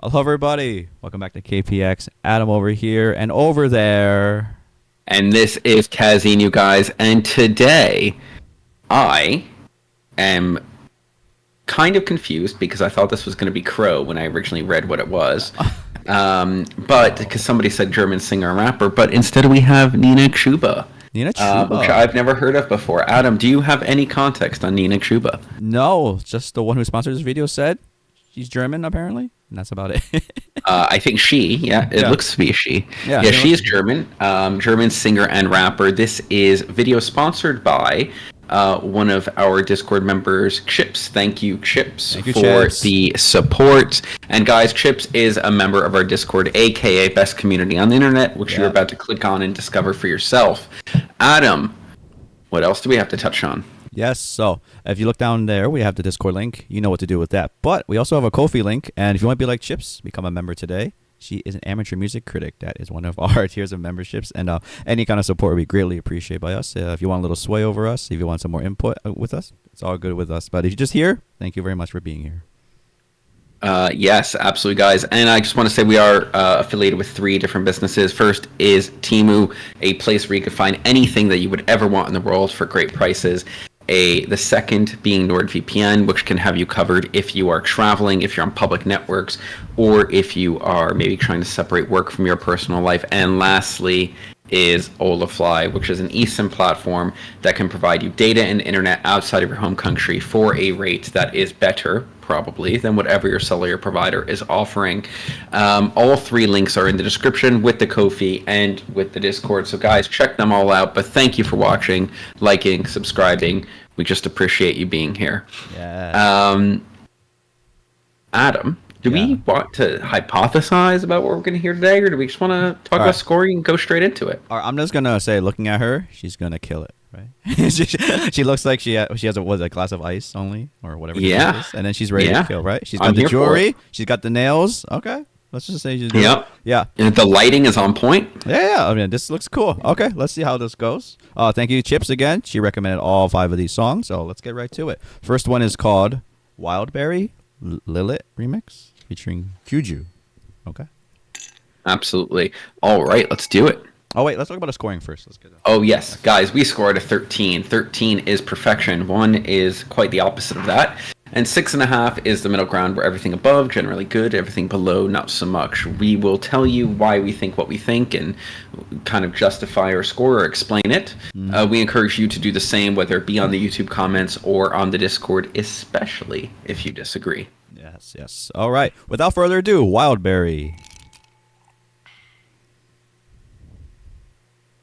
Hello, everybody. Welcome back to KPX. Adam over here and over there. And this is Kazine, you guys. And today, I am kind of confused because I thought this was going to be Crow when I originally read what it was. But because somebody said German singer and rapper, but instead we have Nina Chuba. Nina Chuba. Which I've never heard of before. Adam, do you have any context on Nina Chuba? No, just the one who sponsored this video said she's German, apparently. And that's about it. I think it looks to be a she. Yeah, she is German. German singer and rapper. This is video sponsored by one of our Discord members, Chips. Thank you, Chips, for Chips. the support. And guys, Chips is a member of our Discord, aka Best Community on the Internet, which you're about to click on and discover for yourself. Adam, what else do we have to touch on? Yes, so if you look down there, we have the Discord link. You know what to do with that. But we also have a Ko-fi link, and if you want to be like Chips, become a member today. She is an amateur music critic. That is one of our tiers of memberships, and any kind of support would be greatly appreciated by us. If you want a little sway over us, if you want some more input with us, it's all good with us. But if you're just here, thank you very much for being here. Yes, absolutely, guys. And I just want to say we are affiliated with 3 different businesses. First is Temu, a place where you can find anything that you would ever want in the world for great prices. The second being NordVPN, which can have you covered if you are traveling, if you're on public networks, or if you are maybe trying to separate work from your personal life. And lastly is Olafly, which is an eSIM platform that can provide you data and internet outside of your home country for a rate that is better, probably, than whatever your cellular provider is offering. All 3 links are in the description with the Ko-fi and with the Discord. So guys, check them all out. But thank you for watching, liking, subscribing. We just appreciate you being here. Yeah. Adam, do we want to hypothesize about what we're going to hear today, or do we just want to talk about scoring and go straight into it? I'm just going to say, looking at her, she's going to kill it, right? she looks like she has a glass of ice only, or whatever. Yeah. And then she's ready to kill, right? She's got the jewelry. She's got the nails. Okay. Let's just say she's doing it. Yeah. And the lighting is on point. Yeah. I mean, this looks cool. Okay. Let's see how this goes. Thank you, Chips, again. She recommended all 5 of these songs, so let's get right to it. First one is called Wildberry Lillet Remix featuring Fuju. Okay. Absolutely. All right, let's do it. Oh, wait, let's talk about the scoring first. Let's get it. Oh, yes. Guys, we scored a 13. 13 is perfection. 1 is quite the opposite of that. And 6.5 is the middle ground, where everything above, generally good, everything below, not so much. We will tell you why we think what we think and kind of justify our score or explain it. We encourage you to do the same, whether it be on the YouTube comments or on the Discord, especially if you disagree. Yes. All right. Without further ado, Wildberry.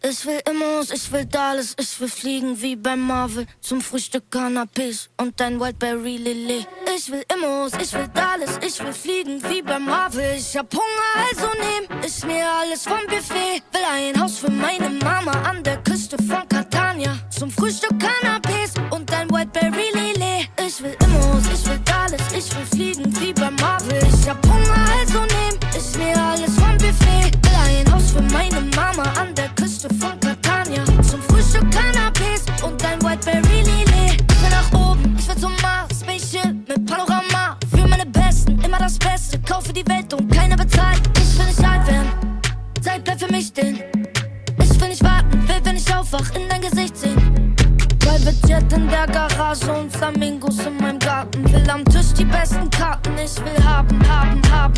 Ich will Immos, ich will Dallas, ich will fliegen wie beim Marvel. Zum Frühstück Cannabis und ein Wildberry Lillet. Ich will Immos, ich will Dallas, ich will fliegen wie beim Marvel. Ich hab Hunger, also nehm ich mir alles vom Buffet. Will ein Haus für meine Mama an der Küste von Catania. Zum Frühstück Cannabis und ein Wildberry Lillet. Ich will Immos, ich will Dallas, ich will fliegen wie beim Marvel. Ich hab Hunger, also nehm ich mir alles vom Buffet. Will ein Haus für meine Mama an der Küste von Catania. Zum Frühstück Cannabis und ein Wildberry Lillet. Ich will nach oben, ich will zum Mars. Spaceship mit Panorama. Für meine Besten, immer das Beste. Kaufe die Welt und keiner bezahlt. Ich will nicht alt werden, Zeit bleibt für mich stehen. Ich will nicht warten, will, wenn ich aufwach, in dein Gesicht sehen. Private Jet in der Garage und Flamingos in meinem Garten. Will am Tisch die besten Karten. Ich will haben.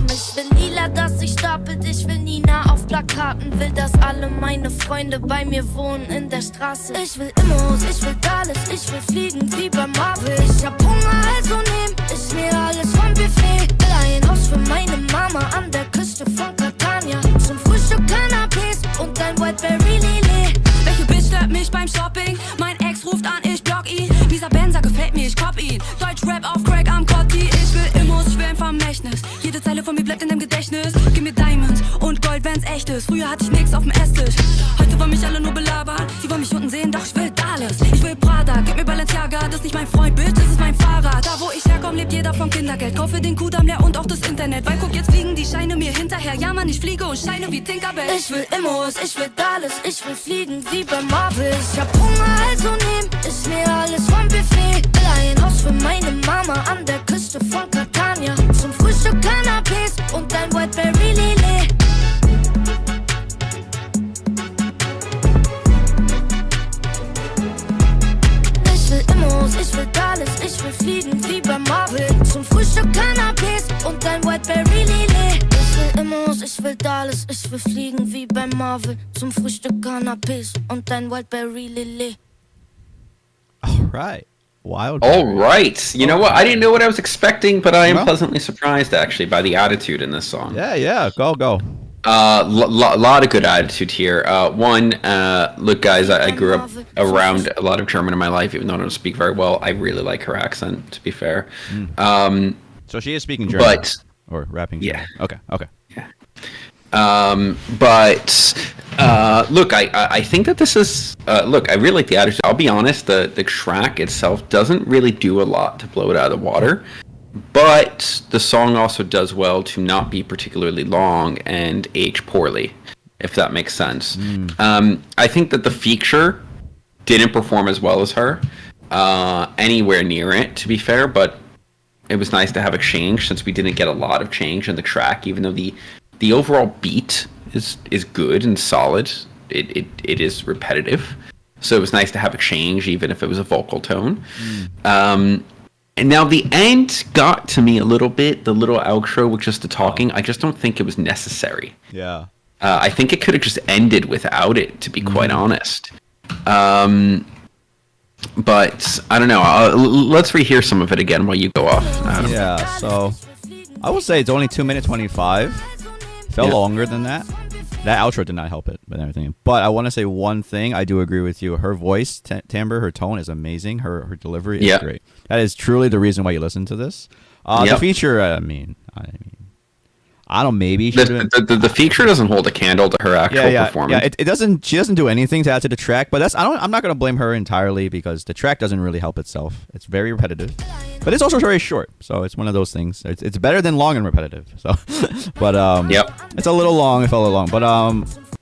Ich will lila, dass sich stapelt. Ich will Nina auf Plakaten. Will, dass alle meine Freunde bei mir wohnen in der Straße. Ich will Immos, ich will Dallas. Ich will fliegen wie beim Marvel. Ich hab Hunger, also nehm ich mir alles vom Buffet. Will ein Haus für meine Mama an der Küste von Catania. Zum Frühstück Cannabis und ein Wildberry Lillet. Welche Bitch stört mich beim Shopping? Mein Ex ruft an, ich block ihn. Dieser Benzer gefällt mir, ich cop ihn. Deutschrap auf Crack am Kotti. Ich will Immos, ich will ein Vermächtnis. Jede Zeile von mir bleibt in dem Gedächtnis. Gib mir Diamonds und Gold, wenn's echt ist. Früher hatte ich nix auf dem Esstisch. Heute wollen mich alle nur belabern. Sie wollen mich unten sehen, doch ich will alles. Ich will Prada, gib mir Balenciaga. Das ist nicht mein Freund, Bitch, das ist mein Fahrrad. Da wo ich herkomme, lebt jeder vom Kindergeld. Kaufe den Kudamm leer und auch das Internet. Weil guck, jetzt fliegen die Scheine mir hinterher. Ja Mann, ich fliege und scheine wie Tinkerbell. Ich will Immos, ich will Dallas. Ich will fliegen wie beim Marvel. Ich hab Hunger, also nehm ich mir alles vom Buffet. Will ein Haus für meine Mama an der Küste von Catania. Zum Frühstück Cannabis und und dein Wildberry Lillet. Ich will Immos, ich will Dallas, ich will fliegen wie bei Marvel. Zum Frühstück Cannabis und dein Wildberry Lillet. All right. Wild. All right. You know what? I didn't know what I was expecting, but I am pleasantly surprised actually by the attitude in this song. Yeah. Go. Lot of good attitude here. Look, guys, I grew up around a lot of German in my life, even though I don't speak very well. I really like her accent, to be fair. So she is speaking German, or rapping German. Yeah. Okay. Yeah. Look, I think that this is look, I really like the attitude. I'll be honest, the track itself doesn't really do a lot to blow it out of the water, but the song also does well to not be particularly long and age poorly, if that makes sense. I think that the feature didn't perform as well as her, anywhere near it, to be fair, but it was nice to have a change since we didn't get a lot of change in the track, even though the overall beat is good and solid. It is repetitive, so it was nice to have a change, even if it was a vocal tone. And now the end got to me a little bit. The little outro with just the talking, I just don't think it was necessary. Yeah. I think it could have just ended without it, to be quite honest. But I don't know. Let's rehear some of it again while you go off, Adam. Yeah. So I will say it's only 2 minutes 25. Felt longer than that. That outro did not help it, but everything. But I want to say one thing. I do agree with you. Her voice timbre, her tone is amazing. Her delivery is great. That is truly the reason why you listen to this. The feature, I mean, I don't know. Maybe the feature doesn't hold a candle to her actual performance. Yeah, it doesn't. She doesn't do anything to add to the track. But I'm not going to blame her entirely because the track doesn't really help itself. It's very repetitive, but it's also very short. So it's one of those things. It's better than long and repetitive. So, but it's a little long. It felt a little long. But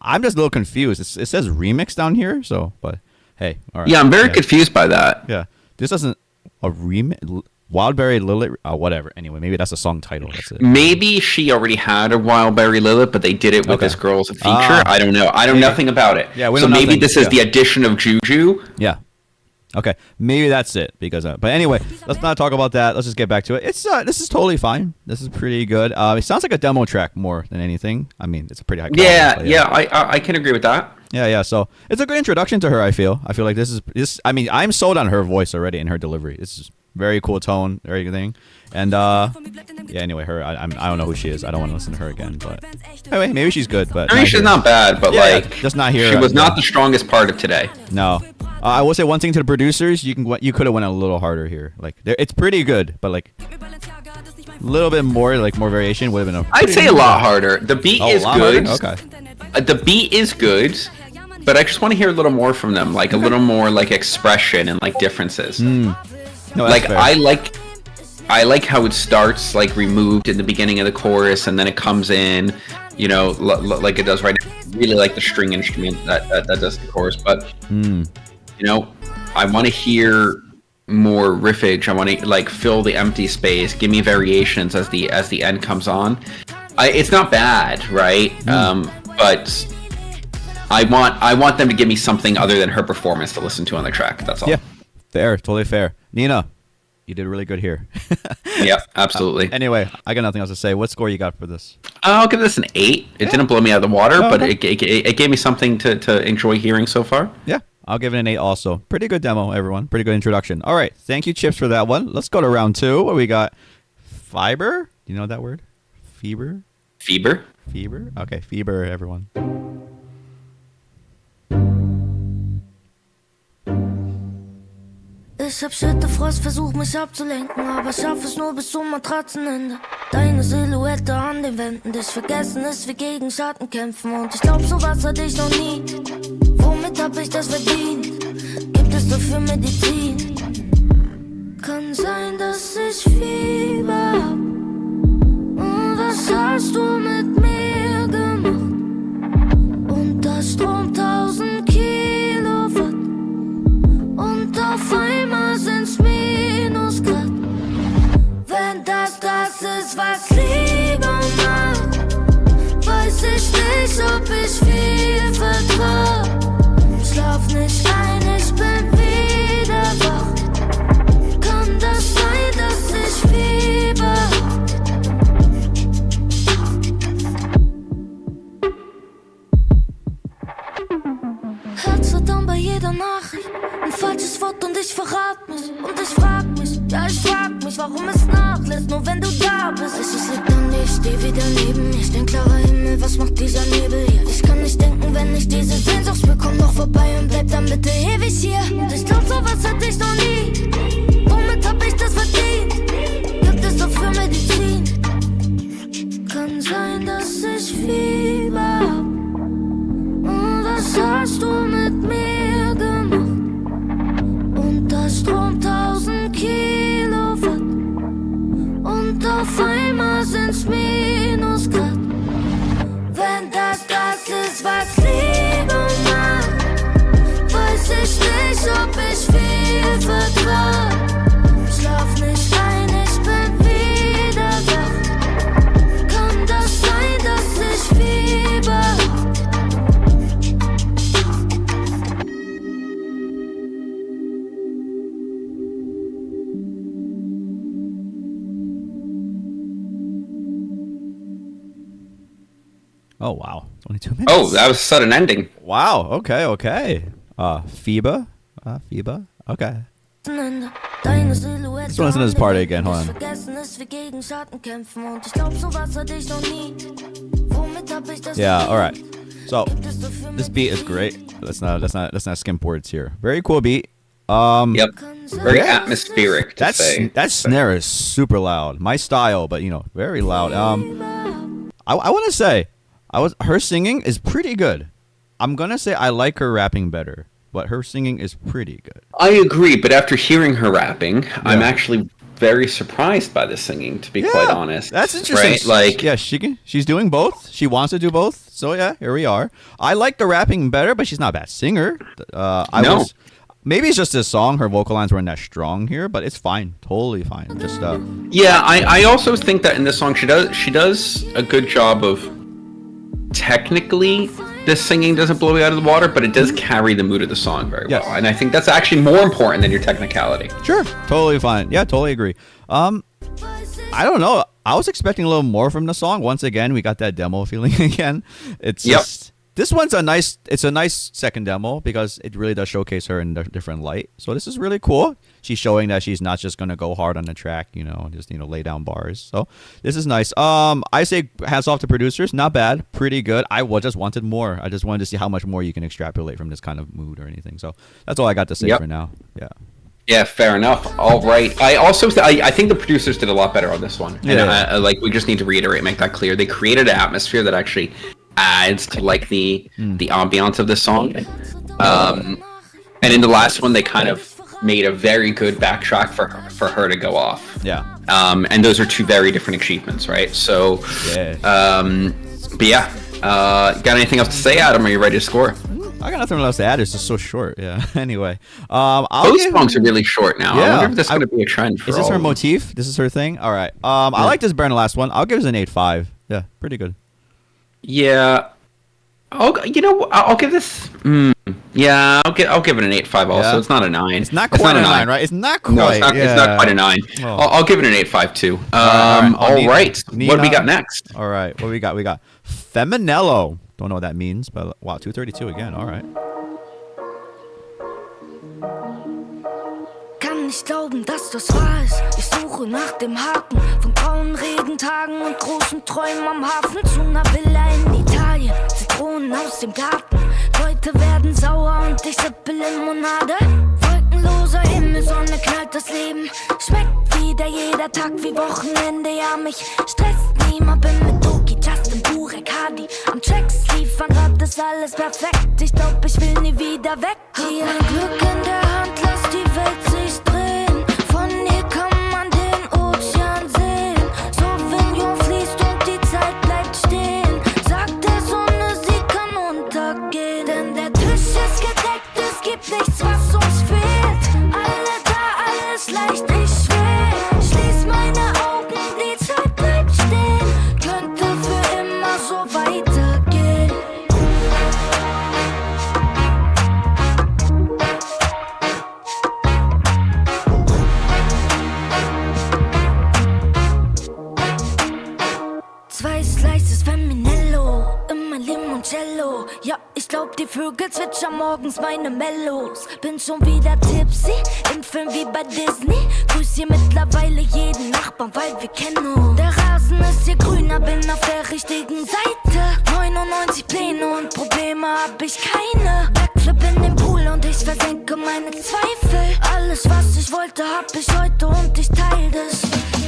I'm just a little confused. It says remix down here. So, but hey, all right. Yeah, I'm very confused by that. Yeah, this doesn't a remix. Wildberry Lillet, whatever. Anyway, maybe that's a song title. That's it. Maybe she already had a Wildberry Lillet, but they did it with this girl as a feature. I don't know. I know nothing about it. Yeah, we so know maybe nothing. this is the addition of Juju. Yeah. Okay. Maybe that's it. Because, but anyway, let's not talk about that. Let's just get back to it. It's this is totally fine. This is pretty good. It sounds like a demo track more than anything. I mean, it's a pretty high quality. Yeah. I can agree with that. Yeah. So it's a good introduction to her. I feel like this is. I mean, I'm sold on her voice already and her delivery. This is very cool tone, everything. And anyway, her I don't know who she is. I don't want to listen to her again. But anyway, maybe she's good. But I mean, she's not bad. But just not here. She was not the strongest part of today. No. I will say one thing to the producers: you could have went a little harder here. Like it's pretty good, but like a little bit more, like more variation would have been. I'd say a lot harder. The beat is good. Okay. The beat is good, but I just want to hear a little more from them, like a little more like expression and like differences. No, like fair. I like how it starts like removed in the beginning of the chorus and then it comes in, you know, like it does right now. I really like the string instrument that does the chorus, but you know, I want to hear more riffage. I want to like fill the empty space. Give me variations as the end comes on. It's not bad, right? But I want them to give me something other than her performance to listen to on the track. That's all. Yeah, fair, totally fair. Nina, you did really good here. Yeah, absolutely. Anyway, I got nothing else to say. What score you got for this? I'll give this an 8. It didn't blow me out of the water, but it gave me something to enjoy hearing so far. Yeah, I'll give it an 8 also. Pretty good demo, everyone. Pretty good introduction. All right, thank you, Chips, for that one. Let's go to round 2. What we got? Fieber? Do you know that word? Fieber? Okay, Fieber, everyone. Ich hab Schüttefrost, versuch mich abzulenken, aber schaff es nur bis zum Matratzenende. Deine Silhouette an den Wänden, dich vergessen ist wie gegen Schatten kämpfen. Und ich glaub, sowas hatte ich noch nie. Womit hab ich das verdient? Gibt es dafür Medizin? Kann sein, dass ich Fieber hab. Und was hast du mit mir gemacht? Und das Strom 1000 Kilowatt. Und auf einmal sind's Minusgrad. Wenn das ist, was Liebe macht, weiß ich nicht, ob ich viel vertrag. Schlaf nicht ein, ich bin wieder wach. Kann das sein, dass ich Fieber hab? steh wieder neben mir, ist ein klarer Himmel, was macht dieser Nebel hier? Ich kann nicht denken, wenn ich diese Sehnsucht spür, komm doch vorbei und bleib dann bitte ewig hier. Und ich glaub, sowas hatte ich noch nie. Womit hab ich das verdient? Gibt es doch für Medizin? Kann sein, dass ich Fieber hab. Und was hast du mit mir gemacht? Und da stromt 1000 Kilowatt. Und auf einmal sind's Minusgrad. Wenn das ist, was Liebe macht, weiß ich nicht, ob ich viel vertrag. Schlaf nicht ein, ich bin wieder wach. Kann das sein, dass ich Fieber hab? Oh, wow. 22 minutes. Oh, that was a sudden ending. Wow. Okay. Fieber. Fieber. Okay. Let's listen to this part again, hold on. Yeah, alright. So this beat is great. Let's not skimp words here. Very cool beat. Yep. Very atmospheric to say. That snare is super loud. My style, but very loud. I want to say her singing is pretty good. I'm gonna say I like her rapping better, but her singing is pretty good. I agree, but after hearing her rapping, I'm actually very surprised by the singing, to be quite honest. That's interesting. Right? Like, yeah, she's doing both. She wants to do both. So yeah, here we are. I like the rapping better, but she's not a bad singer. Maybe it's just this song. Her vocal lines weren't that strong here, but it's fine. Totally fine. Just yeah, I also think that in this song she does a good job of technically the singing doesn't blow you out of the water, but it does carry the mood of the song very well. And I think that's actually more important than your technicality. Sure, totally fine. Yeah, totally agree. I don't know. I was expecting a little more from the song. Once again, we got that demo feeling again. It's just this one's a nice second demo because it really does showcase her in a different light. So this is really cool. She's showing that she's not just gonna go hard on the track, just lay down bars. So this is nice. I say hats off to producers. Not bad, pretty good. I just wanted more. I just wanted to see how much more you can extrapolate from this kind of mood or anything. So that's all I got to say for now. Yeah. Yeah, fair enough. All right. I also I think the producers did a lot better on this one. And we just need to reiterate, make that clear. They created an atmosphere that actually adds to the ambiance of the song. And in the last one, they kind of made a very good backtrack for her to go off. Yeah. And those are two very different achievements, right? So, but yeah. Got anything else to say, Adam? Are you ready to score? I got nothing else to add. It's just so short. Yeah. Anyway, both songs are really short now. I wonder if this is going to be a trend for Is this her motif? This is her thing? All right. I like this better than the last one. I'll give it an 8.5. Yeah, pretty good. Yeah. I'll give this. I'll give it an 8.5 also. Yeah. It's not a 9. It's not quite a 9, right? It's not quite. No, it's not quite a 9. Oh. I'll give it an 8.5 too. All right. Nina, what do we got next? All right. What we got? We got Femminello. Don't know what that means, but wow, 232 again. All right. Kann nicht glauben, dass das wahr ist. Ich suche nach dem Haken von grauen Regentagen und großen Träumen am Hafen zu einer Villa in Italien. Zitronen aus dem Garten. Leute werden sauer und ich sippe Limonade. Wolkenloser Himmel, Sonne knallt das Leben. Schmeckt wieder jeder Tag wie Wochenende. Ja, mich stresst niemand, bin mit Doki, Justin, Burek, Hadi. Am Tracks liefern, grad ist alles perfekt. Ich glaub, ich will nie wieder weg. Hier ein Glück in der Hand, lass die Welt sich drehen. Von hier kann man den Ozean sehen. Sauvignon fließt und die Zeit bleibt stehen. Sagt der Sonne, sie kann untergehen. Denn der Tisch ist gedeckt, es gibt nichts, was uns fehlt. Alle da, alles leicht, ich schwör. Schließ meine Augen, die Zeit bleibt stehen. Könnte für immer so weitergehen. Zwei Slices Femminello, immer Limoncello. Ja, ich glaub, die Vögel zwitschern morgens meine Mellos. Bin schon wieder tipsy, im Film wie bei Disney. Grüß hier mittlerweile jeden Nachbarn, weil wir kennen uns. Der Rasen ist hier grüner, bin bin auf der richtigen Seite. 99 Pläne und Probleme hab ich keine. Backflip in den Pool und ich versenke meine Zweifel. Alles, was ich wollte, hab ich heute und ich teile das.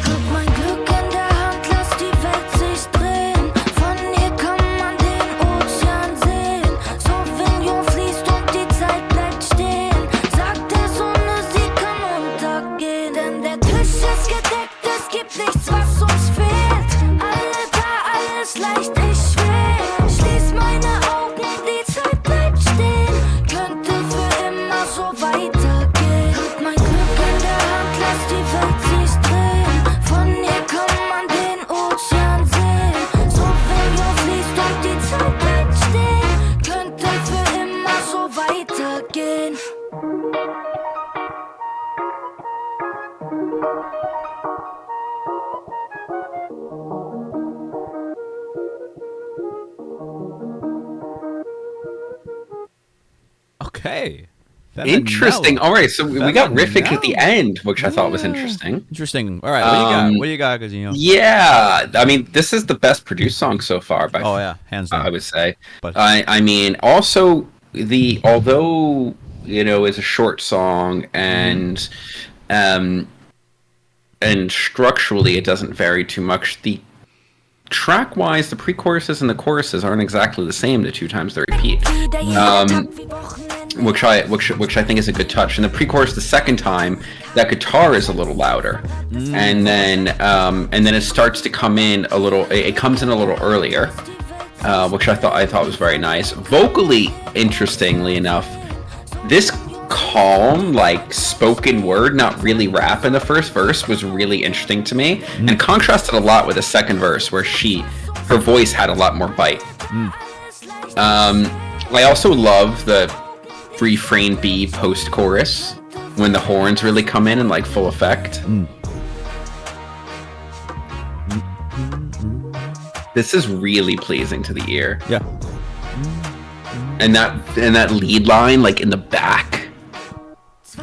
Hab mein Glück in der Hand, lass die Welt sich drehen. Von hier kann man den Ozean sehen. Sauvignon fließt und die Zeit bleibt stehen. Sagt der Sonne, sie kann untergehen. Denn der Tisch ist gedeckt, es gibt nichts, was uns fehlt. Alle da, alles leicht, ich schwer. Schließ meine Augen, die Zeit bleibt stehen. Könnte für immer so weitergehen. Hab mein Glück in der Hand, lass die Welt sich drehen. Von hier kann man den Ozean sehen. Sauvignon fließt und die Zeit bleibt stehen. Könnte für immer so weitergehen. Okay. Interesting. Femminello. All right, so we got Riffic at the Femminello. end, which I thought was interesting. Interesting. All right, what do you got? What do you got, Gazino? Yeah, I mean, this is the best produced song so far. By Oh yeah, hands down. I would say. But- I mean, also although it's a short song and structurally it doesn't vary too much. The track-wise, the pre-choruses and the choruses aren't exactly the same the two times they repeat. Which I think is a good touch. And the pre-chorus the second time, that guitar is a little louder, and then it starts to come in a little. It comes in a little earlier, which I thought was very nice. Vocally, interestingly enough, this calm, like spoken word, not really rap in the first verse, was really interesting to me, and contrasted a lot with the second verse where her voice had a lot more bite. I also love the refrain B post-chorus when the horns really come in like full effect. This is really pleasing to the ear. Yeah. And that lead line like in the back,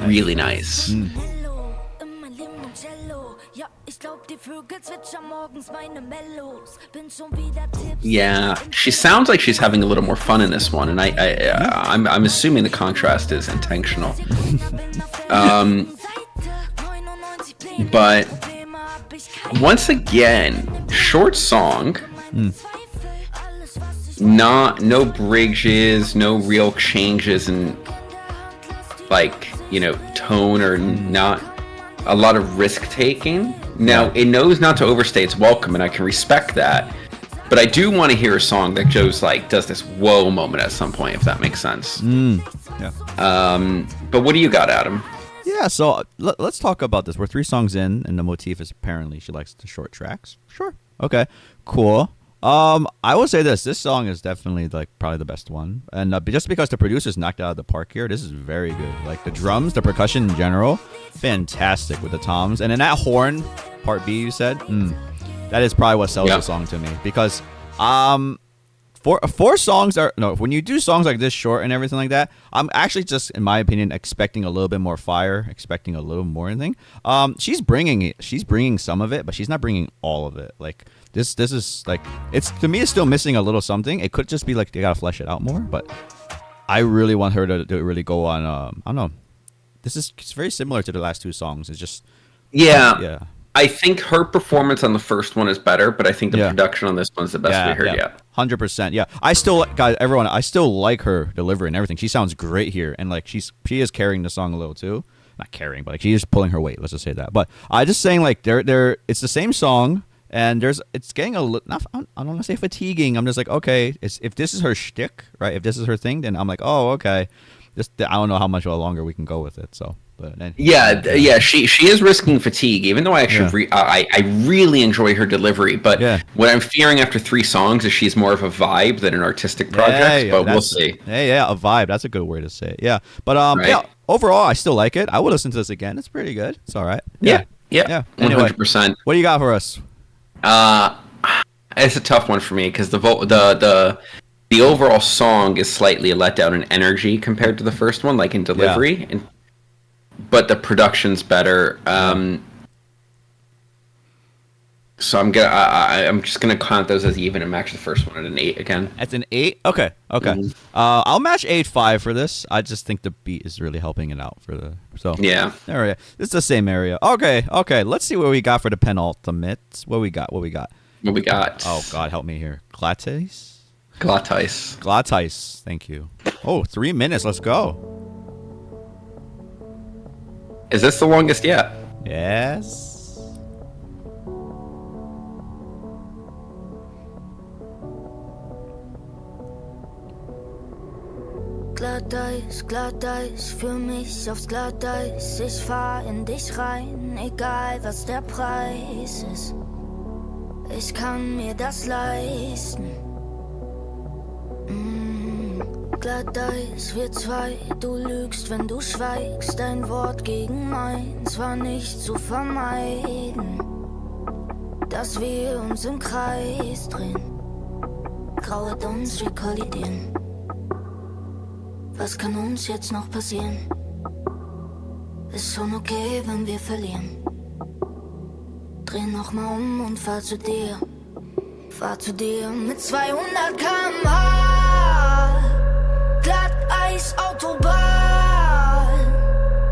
really nice. Mello, immer Limoncello. Ja, ich glaub, die Vögel zwitschern morgens meine Mellos. Bin schon wieder tipsy. Yeah, she sounds like she's having a little more fun in this one, and I'm assuming the contrast is intentional. But once again, short song. No bridges, no real changes in tone, or not a lot of risk taking. Now it knows not to overstay its welcome, and I can respect that. But I do want to hear a song that does this whoa moment at some point, if that makes sense. Yeah. But what do you got, Adam? Yeah, so let's talk about this. We're 3 songs in, and the motif is apparently she likes the short tracks. Sure. Okay. Cool. I will say this song is definitely probably the best one, and just because the producers knocked it out of the park here, this is very good. Like the drums, the percussion in general, fantastic with the toms, and then that horn part B you said, that is probably what sells the song to me, because four songs when you do songs like this short and everything like that, I'm actually just, in my opinion, expecting a little bit more fire, expecting a little more anything. She's bringing some of it, but she's not bringing all of it. Like this is it's, to me, it's still missing a little something. It could just be they gotta flesh it out more, but I really want her to really go on. I don't know. It's very similar to the last 2 songs. It's just yeah. I think her performance on the first one is better, but I think the production on this one's the best we heard yet. 100%. Yeah, I still, guys, everyone, I still like her delivery and everything. She sounds great here, and she is carrying the song a little too. Not carrying, but she is pulling her weight. Let's just say that. But I just saying they're it's the same song, and it's getting a little. I don't want to say fatiguing. I'm just okay. If this is her shtick, right? If this is her thing, then I'm oh, okay. I don't know how much longer we can go with it. So. But then, she is risking fatigue, even though I actually I really enjoy her delivery. But what I'm fearing after 3 songs is she's more of a vibe than an artistic project. But we'll see. A vibe. That's a good way to say it. Yeah, but overall, I still like it. I would listen to this again. It's pretty good. It's all right. Yeah. Anyway, 100%. What do you got for us? It's a tough one for me because the overall song is slightly a letdown in energy compared to the first one, in delivery and. But the production's better. So I'm just gonna count those as even and match the first one at an 8 again. That's an 8. Okay. Mm-hmm. I'll match 8.5 for this. I just think the beat is really helping it out for the. So Yeah. All right. It's the same area. Okay. Let's see what we got for the penultimate. What we got? What we got? Oh God, help me here. Glatteis. Glatteis. Thank you. Oh, 3 minutes. Let's go. Is this the longest yet? Yes. Glatteis, für mich aufs Glatteis. Ich fahr in dich rein, egal was der Preis ist. Ich kann mir das leisten. Glatteis, wir zwei, du lügst, wenn du schweigst. Dein Wort gegen meins war nicht zu vermeiden. Dass wir uns im Kreis drehen, grauet uns, wir kollidieren. Was kann uns jetzt noch passieren? Ist schon okay, wenn wir verlieren. Dreh nochmal um und fahr zu dir. Fahr zu dir mit 200 km/h. Glatteis, Autobahn.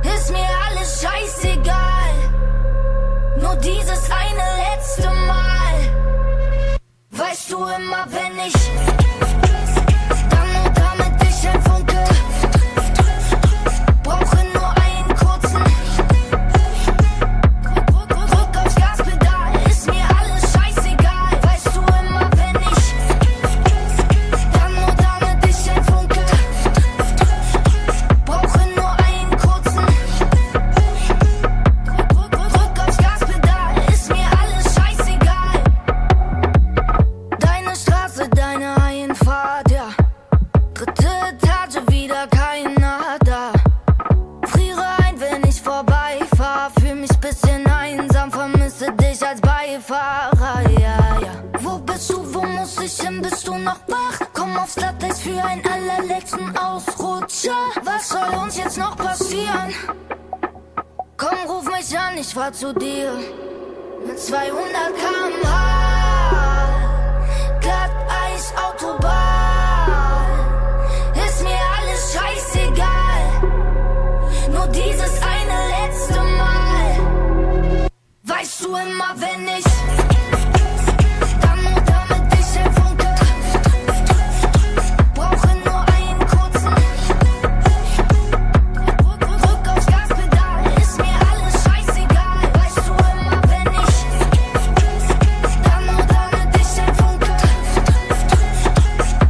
Ist mir alles scheißegal. Nur dieses eine letzte Mal. Weißt du immer, wenn ich dann und damit dich ein Funke. Brauche nur einen kurzen. Drück aufs Gaspedal. Ist mir alles scheißegal. Weißt du immer, wenn ich dann und damit dich ein Funke. Brauche nur einen kurzen. Drück aufs Gaspedal. Ist mir alles scheißegal. Deine Straße, deine Einfahrt, ja. 3. Etage, wieder keiner da. Friere ein, wenn ich vorbeifahr. Fühl mich bisschen einsam, vermisse dich als Beifahrer, ja. Wo bist du, wo muss ich hin, bist du noch wach? Komm aufs Glatteis für einen allerletzten Ausrutscher. Was soll uns jetzt noch passieren? Komm, ruf mich an, ich fahr zu dir. Mit 200 km/h. Glatteis, Autobahn. Ist mir alles scheißegal. Nur dieses eine letzte Mal. Weißt du immer, wenn ich dann und damit dich ein Funke. Brauche nur einen kurzen. Drück aufs Gaspedal. Ist mir alles scheißegal. Weißt du immer, wenn ich dann und damit dich ein Funke.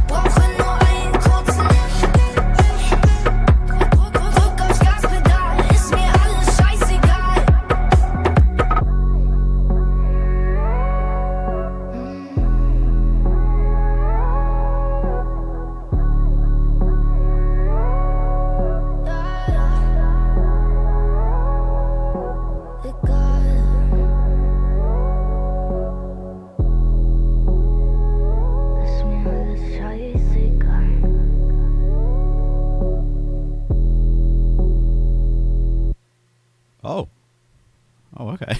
Brauche nur einen kurzen. Drück aufs Gaspedal. Ist mir alles scheißegal. Egal. Ist mir alles scheißegal. Oh, okay.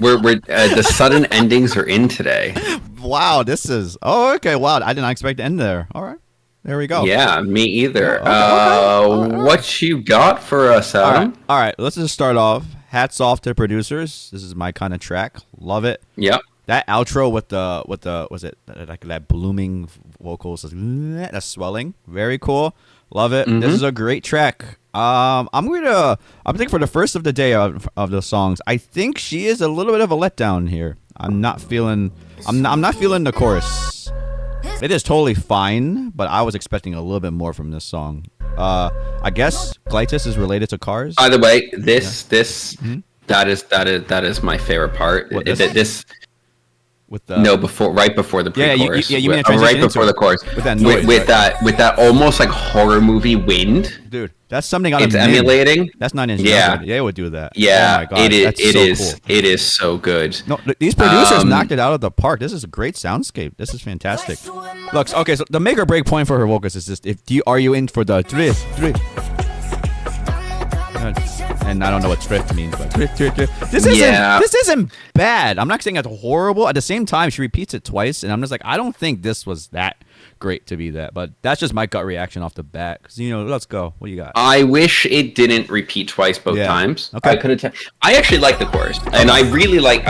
We're the sudden endings are in today. Wow, this is. Oh, okay. Wow, I did not expect to end there. All right, there we go. Yeah, me either. Okay. What you got for us, Adam? All right. Let's just start off. Hats off to the producers. This is my kind of track. Love it. Yep. That outro with the was it like that blooming vocals, that swelling, very cool. Love it. This is a great track. I'm thinking for the first of the day of the songs, I think she is a little bit of a letdown here. I'm not feeling the chorus. It is totally fine, but I was expecting a little bit more from this song. I guess Glatteis is related to cars. By the way, that is my favorite part. What, this with the right before the pre-chorus. you mean a transition right before into the chorus with that noise, with that almost like horror movie wind. dude, that's something out of It's emulating. That's 9 Inch Yeah. Nails. They would do that. Yeah, oh my God, it that's is. so cool. It is so good. No, these producers knocked it out of the park. This is a great soundscape. This is fantastic. Look, okay, so the make or break point for her vocals is just are you in for the three? And I don't know what thrift means, but thrift. This isn't bad. I'm not saying it's horrible. At the same time, she repeats it twice, and I'm just like, I don't think this was that great to be that. But that's just my gut reaction off the bat. Because, let's go. What do you got? I wish it didn't repeat twice both times. Okay. I couldn't. I actually like the chorus, and I really like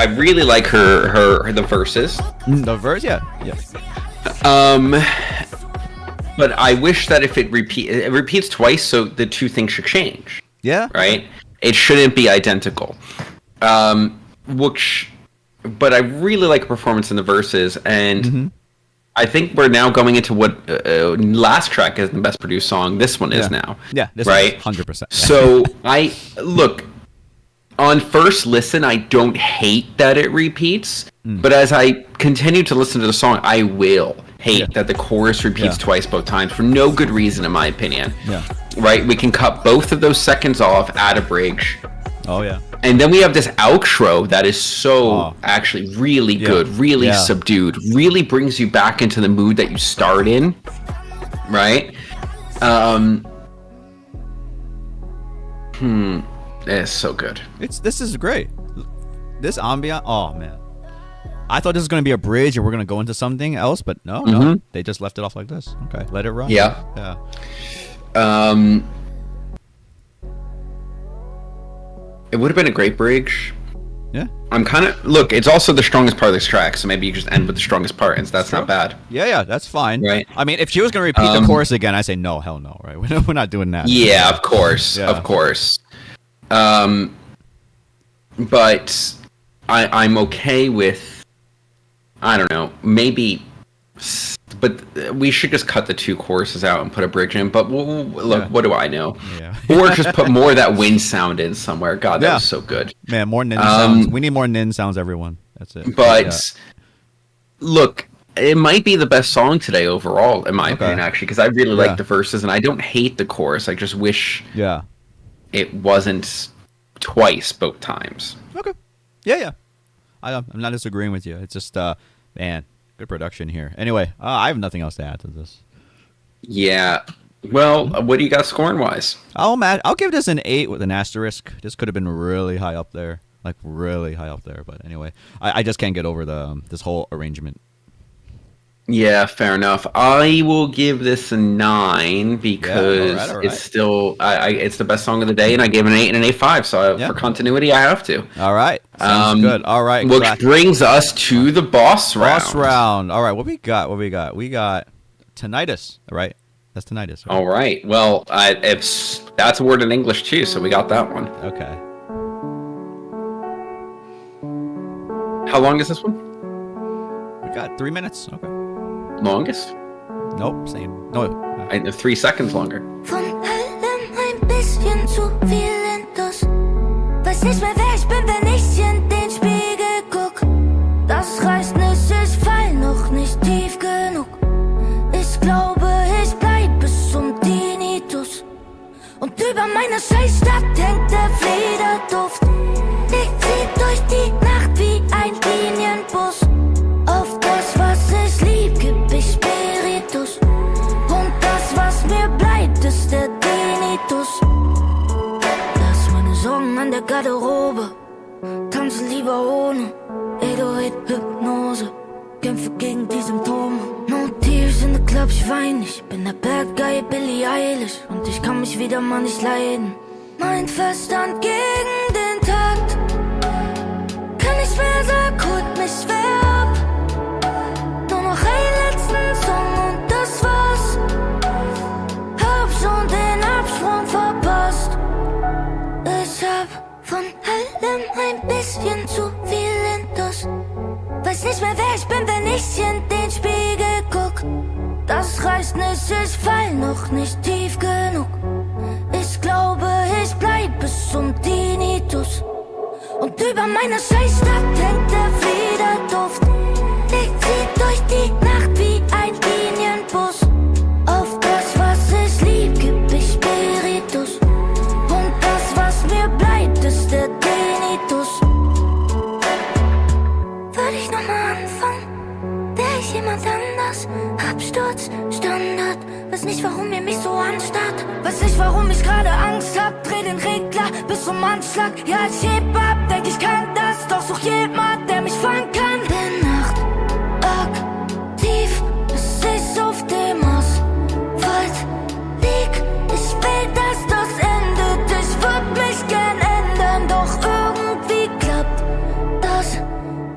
her the verses. The verse, yeah. But I wish that if it repeats twice, so the two things should change. Yeah. Right. It shouldn't be identical. But I really like her performance in the verses, and I think we're now going into what last track is the best produced song. This one is now. Yeah. This right. 100%. So I look. On first listen, I don't hate that it repeats, but as I continue to listen to the song, I will hate that the chorus repeats twice both times for no good reason, in my opinion. Yeah. Right? We can cut both of those seconds off, add a bridge. Oh, yeah. And then we have this outro that is actually really good, really subdued, really brings you back into the mood that you start in. Right? It's so good. This is great. This ambient. Oh man, I thought this was gonna be a bridge and we're gonna go into something else, but no, they just left it off like this. Okay, let it run. Yeah. It would have been a great bridge. Yeah. I'm kind of it's also the strongest part of this track, so maybe you just end with the strongest part, and that's not bad. Yeah, that's fine. Right. I mean, if she was gonna repeat the chorus again, I say no, hell no, right? We're not doing that. Yeah, of course. But I'm okay with, I don't know, maybe, but we should just cut the two choruses out and put a bridge in. But what do I know? Yeah. Or just put more of that wind sound in somewhere. God, that was so good. Man, more nin sounds. We need more nin sounds, everyone. That's it. But look, it might be the best song today overall, in my opinion, actually, because I really like the verses and I don't hate the chorus. I just wish it wasn't twice both times. Okay. Yeah. I'm not disagreeing with you. It's just, man, good production here. Anyway, I have nothing else to add to this. Yeah. Well, what do you got scoring wise? I'll give this an 8 with an asterisk. This could have been really high up there, But anyway, I just can't get over this whole arrangement. Yeah, fair enough. I will give this a 9 because all right. It's still it's the best song of the day, and I gave an 8 and an 8.5. So for continuity, I have to. All right, sounds good. All right, which brings us to the boss round. All right, what we got? We got Tinnitus. All right, that's Tinnitus. Right? All right. Well, that's a word in English too, so we got that one. Okay. How long is this one? We got 3 minutes. Okay. Longest? Nope, same. No. 3 seconds longer. Von allem ein bisschen zu viel Intus. Weiß nicht mehr, wer ich bin, wenn ich in den Spiegel guck. Das reißt nicht, ich fall noch nicht tief genug. Ich glaube, ich bleib bis zum Tinnitus. Und über meiner Scheißstadt hängt der Fliederduft. Ich zieh durch die Nacht wie ein Linienbus. Auf das, was ich lieb, gib ich Spiritus. Und das, was mir bleibt, ist der Tinnitus. Lass meine Sorgen an der Garderobe. Tanze lieber ohne 808-Hypnose. Kämpfe gegen die Symptome. No tears in the club, ich wein nicht. Ich bin der Bad Guy, Billie Eilish. Und ich kann mich wieder mal nicht leiden. Mein Verstand gegen den Takt. Kann nicht mehr, sag, holt mich wer ab. Nur noch einen letzten Song und das war's. Hab schon den Absprung verpasst. Ich hab von allem ein bisschen zu viel Intus. Weiß nicht mehr, wer ich bin, wenn ich in den Spiegel guck. Das reicht nicht, ich fall noch nicht tief genug. Ich glaube, ich bleib bis zum Tinnitus. Und über meiner Scheißstadt hängt der Fliederduft. Ich zieh durch die Nacht wie ein Linienbus. Auf das, was ich lieb, gib ich Spiritus. Und das, was mir bleibt, ist der Tinnitus. Würde ich nochmal anfangen, wär ich jemand anders. Absturz, Standard, Weiß nicht, warum ihr mich so anstarrt. Weiß nicht, warum ich gerade Angst hab. Dreh den Regler bis zum Anschlag. Ja, ich heb ab, denk ich kann das. Doch such jemand, der mich fangen kann. Bin Nacht aktiv, bis ich auf dem Asphalt lieg. Ich will, dass das endet. Ich würd mich gern ändern. Doch irgendwie klappt das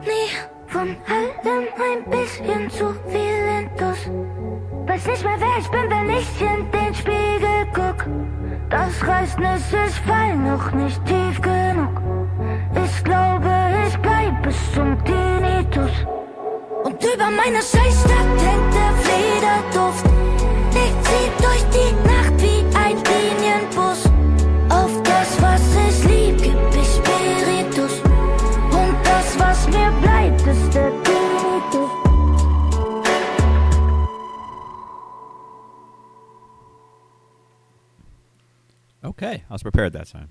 nie. Von allem ein bisschen zu viel Intus. Weiß nicht mehr, wer ich bin, wenn ich in den Spiegel guck. Das reißt nicht, ich fall noch nicht tief genug. Ich glaube, ich bleib bis zum Tinnitus. Und über meiner Scheißstadt hängt der Federduft. Legt sie durch die Nacht wie ein Linienbus. Auf das, was ich lieb, geb ich Spiritus. Und das, was mir bleibt, ist der Tinnitus. Okay, I was prepared that time.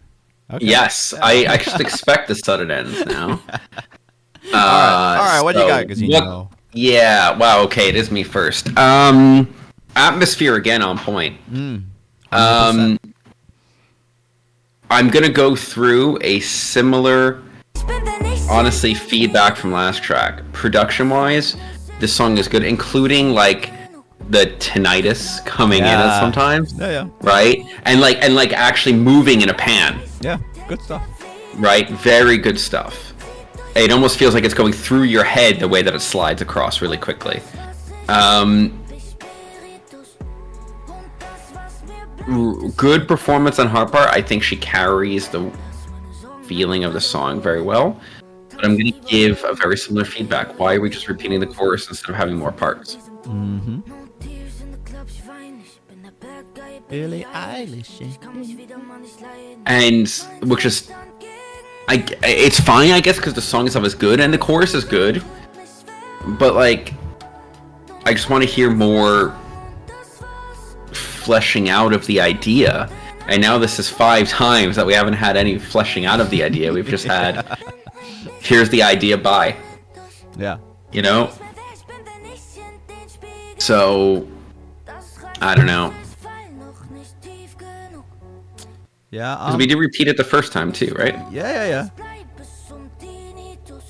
Okay. Yes, I just expect the sudden ends now. All right, what do you got? Because you know. Yeah, wow, okay, it is me first. Atmosphere again on point. 100%. I'm gonna go through a similar, honestly, feedback from last track. Production-wise, this song is good, including like the tinnitus coming in it sometimes. Yeah. Right? And like actually moving in a pan. Yeah, good stuff. Right? Very good stuff. It almost feels like it's going through your head the way that it slides across really quickly. Good performance on her part. I think she carries the feeling of the song very well. But I'm going to give a very similar feedback. Why are we just repeating the chorus instead of having more parts? Mm-hmm. Billie Eilish. And which is, it's fine, I guess, because the song itself is good and the chorus is good. But like, I just want to hear more fleshing out of the idea. And now this is 5 times that we haven't had any fleshing out of the idea. We've just had, here's the idea, bye. Yeah. You know? So, I don't know. Yeah. Because we did repeat it the first time too, right? Yeah.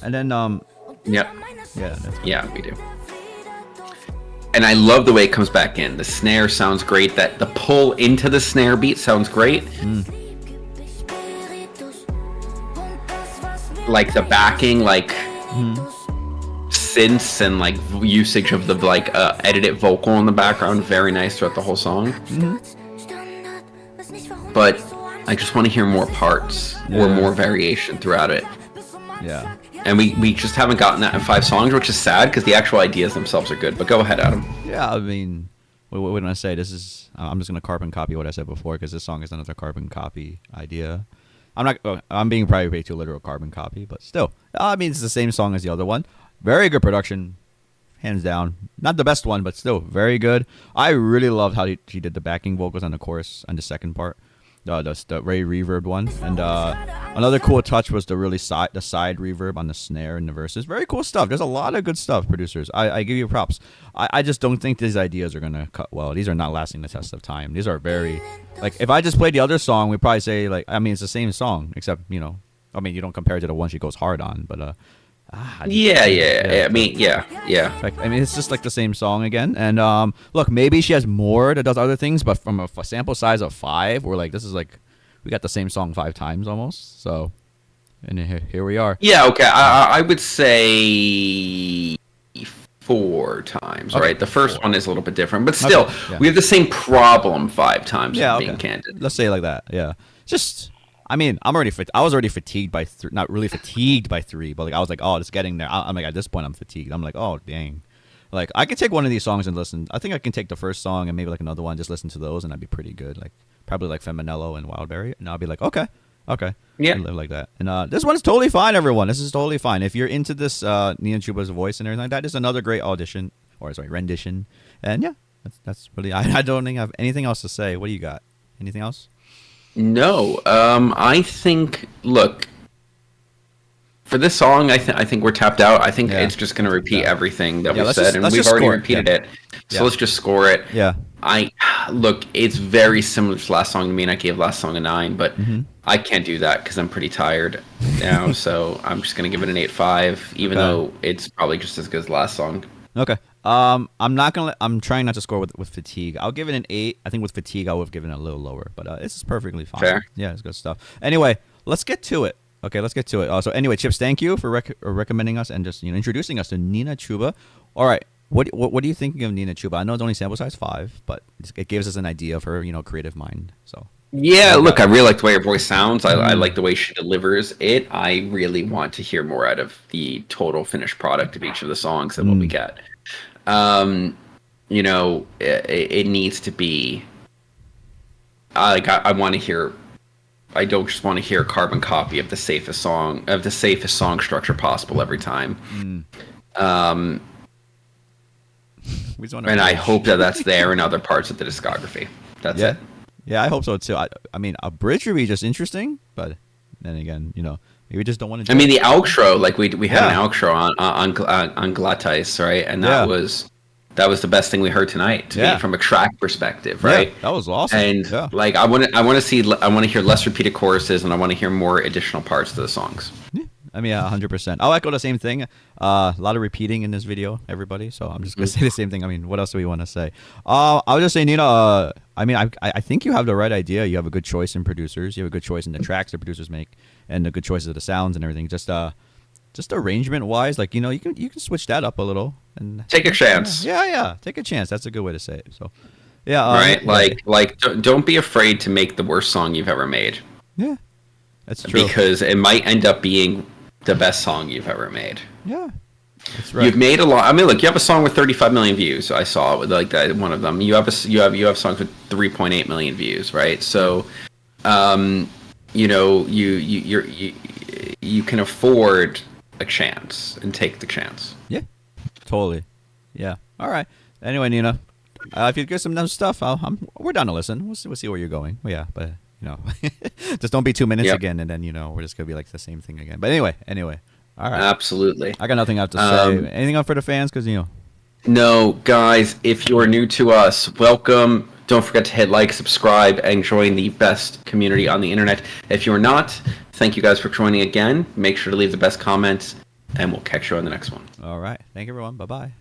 And then Yep. Yeah. Yeah, we do. And I love the way it comes back in. The snare sounds great. That the pull into the snare beat sounds great. Like the backing, like synths and like usage of the like edited vocal in the background, very nice throughout the whole song. But I just want to hear more parts or more variation throughout it. Yeah. And we just haven't gotten that in 5 songs, which is sad because the actual ideas themselves are good. But go ahead, Adam. Yeah, I mean, what did I say? This is, I'm just going to carbon copy what I said before because this song is another carbon copy idea. I'm being probably way too literal carbon copy, but still. I mean, it's the same song as the other one. Very good production, hands down. Not the best one, but still very good. I really loved how he did the backing vocals on the chorus on the second part. The Ray reverb one, and another cool touch was the side reverb on the snare and the verses. Very cool stuff. There's a lot of good stuff, producers. I give you props. I just don't think these ideas are gonna cut well. These are not lasting the test of time. These are very, like, if I just played the other song, we'd probably say, like, I mean, it's the same song, except, you know, I mean, you don't compare it to the one she goes hard on, but Yeah. I mean, yeah. Like, I mean, it's just like the same song again. And look, maybe she has more that does other things, but from a sample size of 5, we're like, this is like, we got the same song 5 times almost. So, and here we are. Yeah, okay. I would say 4 times, right? The first one is a little bit different, but still, we have the same problem 5 times. Being candid. Let's say it like that. Yeah, just. I mean, I was already fatigued by not really fatigued by 3, but like I was like, oh, it's getting there. I'm like, at this point, I'm fatigued. I'm like, oh, dang. Like, I could take one of these songs and listen. I think I can take the first song and maybe like another one, just listen to those, and I'd be pretty good. Like, probably like Femminello and Wildberry, and I'll be like, okay, yeah, live like that. And this one's totally fine, everyone. This is totally fine. If you're into this Nina Chuba's voice and everything like that, this is another great rendition. And yeah, that's really. I don't think I have anything else to say. What do you got? Anything else? No, I think, look, for this song, I think we're tapped out. I think it's just going to repeat everything that we've said, and we've already repeated it. So let's just score it. Yeah. I look, it's very similar to last song to me, and I gave last song a 9, but I can't do that because I'm pretty tired now. So I'm just gonna give it an 8.5, even though it's probably just as good as last song. Okay. I'm trying not to score with fatigue. I'll give it an 8. I think with fatigue, I would have given it a little lower, but this is perfectly fine. Fair. Yeah, it's good stuff. Anyway, let's get to it. Okay, let's get to it. So anyway, Chips, thank you for recommending us and just introducing us to Nina Chuba. All right. What are you thinking of Nina Chuba? I know it's only sample size 5, but it gives us an idea of her, creative mind. So yeah, look, I really like the way her voice sounds. I like the way she delivers it. I really want to hear more out of the total finished product of each of the songs and what we get. It needs to be. I want to hear. I don't just want to hear a carbon copy of the safest song structure possible every time. And I hope that that's there in other parts of the discography. That's it. Yeah, I hope so too. I mean, a bridge would be just interesting, but then again, maybe we just don't want to. I mean, the outro, like we had an outro on Glatteis, right? And that was the best thing we heard tonight to me from a track perspective, right? Yeah, that was awesome. And like I want to hear less repeated choruses, and I want to hear more additional parts to the songs. Yeah. I mean, 100%. I'll echo the same thing. A lot of repeating in this video, everybody. So I'm just gonna say the same thing. I mean, what else do we want to say? I'll just say, Nina. I mean, I think you have the right idea. You have a good choice in producers. You have a good choice in the tracks the producers make, and the good choices of the sounds and everything. Just arrangement wise, like you can switch that up a little and take a chance. Yeah. Take a chance. That's a good way to say it. So, yeah. Right. Like don't be afraid to make the worst song you've ever made. Yeah, that's true. Because it might end up being the best song you've ever made. Yeah, that's right. You've made a lot. I mean, look, you have a song with 35 million views. I saw it with like that one of them. You have songs with 3.8 million views, right? So, you can afford a chance and take the chance. Yeah, totally. Yeah. All right. Anyway, Nina, if you get some new stuff, we're down to listen. We'll see where you're going. Well, yeah, but. Just don't be 2 minutes again, and then we're just gonna be like the same thing again. But anyway, all right. Absolutely. I got nothing else to say. Anything up for the fans? Because No, guys. If you're new to us, welcome. Don't forget to hit like, subscribe, and join the best community on the internet. If you're not, thank you guys for joining again. Make sure to leave the best comments, and we'll catch you on the next one. All right. Thank you, everyone. Bye bye.